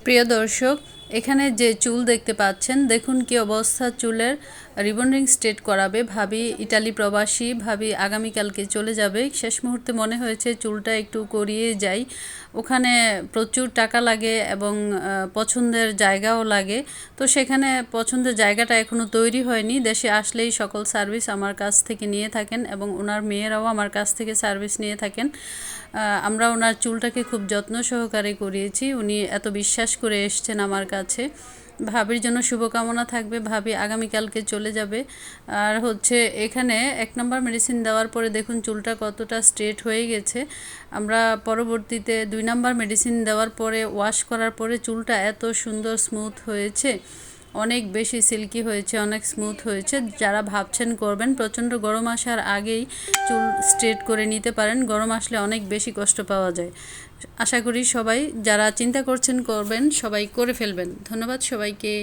প্রিয় দর্শক, এখানে যে চুল দেখতে পাচ্ছেন, দেখুন কি অবস্থা চুলের। রিবন্ডিং স্ট্রেট করাবে ভাবি, ইটালি প্রবাসী ভাবি আগামীকালকে চলে যাবে। শেষ মুহূর্তে মনে হয়েছে চুলটা একটু করিয়ে যাই। ওখানে প্রচুর টাকা লাগে এবং পছন্দের জায়গাও লাগে। তো সেখানে পছন্দের জায়গাটা এখনও তৈরি হয়নি। দেশে আসলেই সকল সার্ভিস আমার কাছ থেকে নিয়ে থাকেন এবং ওনার মেয়েরাও আমার কাছ থেকে সার্ভিস নিয়ে থাকেন। আমরা ওনার চুলটাকে খুব যত্ন সহকারে করিয়েছি। উনি এত বিশ্বাস করে এসছেন আমার কাছে। ভাবির জন্য শুভকামনা থাকবে, ভাবি আগামীকালকে চলে যাবে। আর হচ্ছে এখানে 1 নম্বর মেডিসিন দেওয়ার পরে দেখুন চুলটা কতটা স্ট্রেট হয়ে গেছে। আমরা পরবর্তীতে 2 নম্বর মেডিসিন দেওয়ার পরে ওয়াশ করার পরে চুলটা এত সুন্দর স্মুথ হয়েছে, অনেক বেশি সিল্কি হয়েছে, অনেক স্মুথ হয়েছে। যারা ভাবছেন করবেন, প্রচণ্ড গরম আসার আগেই চুল স্ট্রেট করে নিতে পারেন। গরম আসলে অনেক বেশি কষ্ট পাওয়া যায়। আশা করি সবাই যারা চিন্তা করছেন করবেন, সবাই করে ফেলবেন। ধন্যবাদ সবাইকে।